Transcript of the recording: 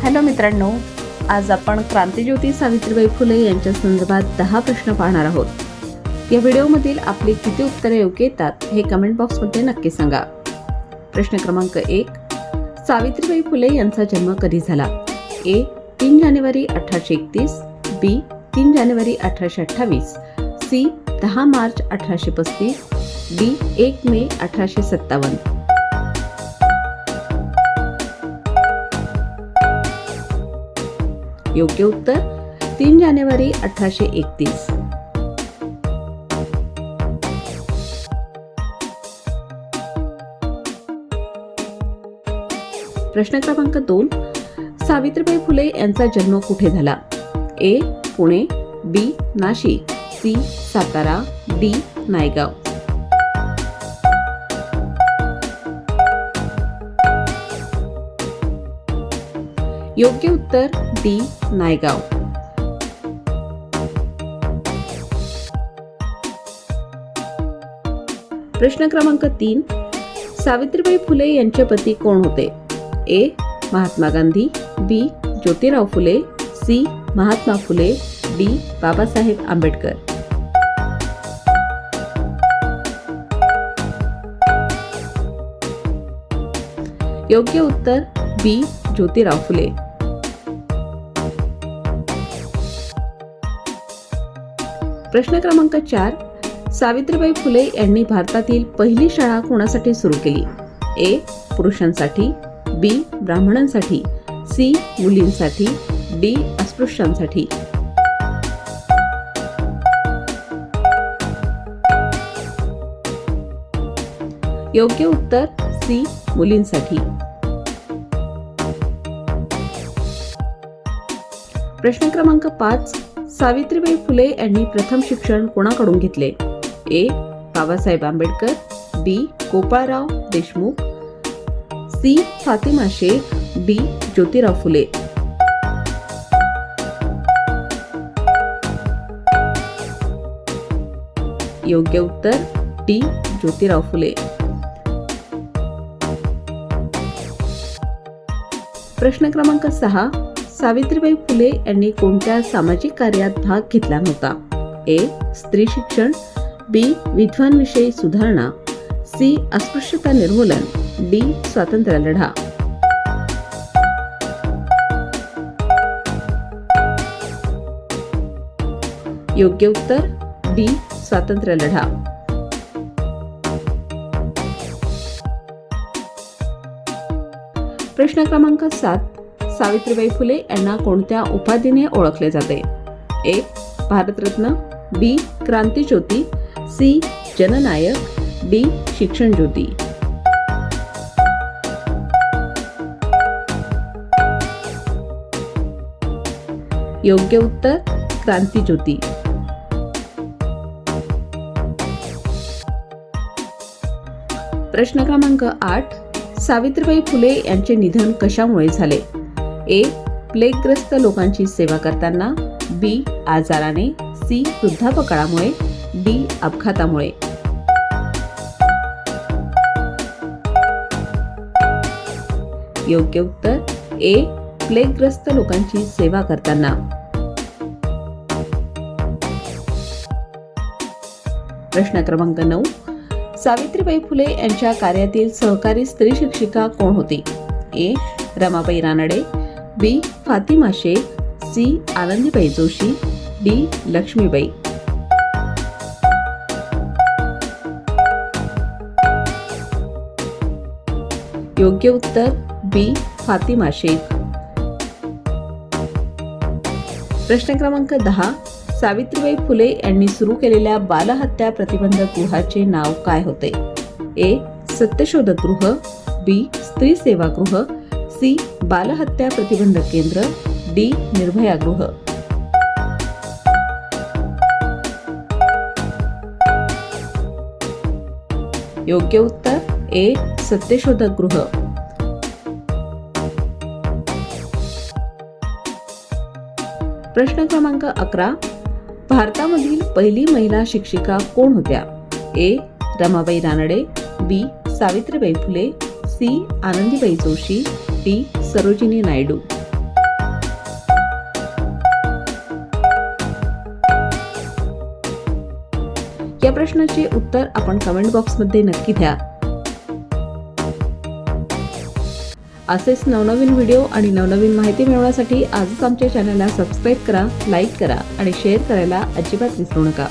Hello मित्रांनो, आज आपण क्रांतिज्योती सावित्रीबाई फुले यांच्या संदर्भात 10 प्रश्न पाहणार आहोत। या व्हिडिओमधील आपली किती उत्तरे योग्य येतात हे कमेंट बॉक्समध्ये नक्की सांगा। प्रश्न क्रमांक 1, सावित्रीबाई फुले यांचा जन्म कधी झाला? ए 3 जानेवारी 1831, बी 3 जानेवारी 1828, सी 10 मार्च 1835, डी 1 मे 1857। योग्य उत्तर 3 जानेवारी 1831। प्रश्न क्रमांक 2, सावित्रीबाई फुले यांचा जन्म कुठे झाला? ए पुणे, बी नाशिक, सी सातारा, डी नायगाव। योग्य उत्तर डी नायगाव। प्रश्न क्रमांक 3, सावित्रीबाई फुले यांचे पती कोण होते? ए महात्मा गांधी, बी ज्योतिराव फुले, सी महात्मा फुले, डी बाबासाहेब आंबेडकर। योग्य उत्तर बी ज्योतिराव फुले। प्रश्न क्रमांक 4, सावित्रीबाई फुले यांनी भारतातील पहिली शाळा कोणासाठी सुरू केली? ए पुरुषांसाठी, बी ब्राह्मणांसाठी, सी मुलींसाठी, डी अस्पृश्यांसाठी। योग्य उत्तर सी मुलींसाठी। प्रश्न क्रमांक 5, सावित्रीबाई फुले यांनी प्रथम शिक्षण कोणाकडून घेतले? ए बाबासाहेब आंबेडकर, बी गोपाळराव देशमुख, सी फातिमा शेख, डी ज्योतिराव फुले। योग्य उत्तर डी ज्योतिराव फुले। प्रश्न क्रमांक 6, सावित्रीबाई फुले यांनी कोणत्या सामाजिक कार्यात भाग घेतला नव्हता? ए स्त्री शिक्षण, बी विधवांविषयी सुधारणा, सी अस्पृश्यता निर्मूलन, डी स्वातंत्र्य लढा। योग्य उत्तर डी स्वातंत्र्य लढा। प्रश्न क्रमांक 7, सावित्रीबाई फुले यांना कोणत्या उपाधीने ओळखले जाते? ए भारतरत्न, बी क्रांतिज्योती, सी जननायक, डी शिक्षण ज्योती। योग्य उत्तर क्रांतिज्योती। प्रश्न क्रमांक 8, सावित्रीबाई फुले यांचे निधन कशामुळे झाले? ए प्लेगग्रस्त लोकांची सेवा करताना, बी आजाराने, सी वृद्धापकाळामुळे, डी अपघातामुळे। योग्य उत्तर ए प्लेगग्रस्त लोकांची सेवा करताना। प्रश्न क्रमांक 9, सावित्रीबाई फुले यांच्या कार्यातील सहकारी स्त्री शिक्षिका कोण होती? ए रमाबाई रानडे, बी फातिमा शेख, सी आनंदीबाई जोशी, डी लक्ष्मीबाई। योग्य उत्तर बी फातिमा शेख। प्रश्न क्रमांक 10, सावित्रीबाई फुले यांनी सुरू केलेल्या बालहत्या प्रतिबंधक गृहाचे नाव काय होते? ए सत्यशोधक गृह, बी स्त्री सेवा गृह, सी बालहत्या प्रतिबंधक केंद्र, डी निर्भया गृह। योग्य उत्तर ए सत्यशोधक गृह। प्रश्न क्रमांक 11, भारतामधील पहिली महिला शिक्षिका कोण होत्या? ए रमाबाई रानडे, बी सावित्रीबाई फुले, सी आनंदीबाई जोशी, डी सरोजिनी नायडू। या प्रश्नाचे उत्तर आपण कमेंट बॉक्समध्ये नक्की द्या. असेच नवनवीन व्हिडिओ आणि नवनवीन माहिती मिळवण्यासाठी आजच आमच्या चॅनलला सबस्क्राईब करा, लाईक करा आणि शेअर करायला अजिबात विसरू नका.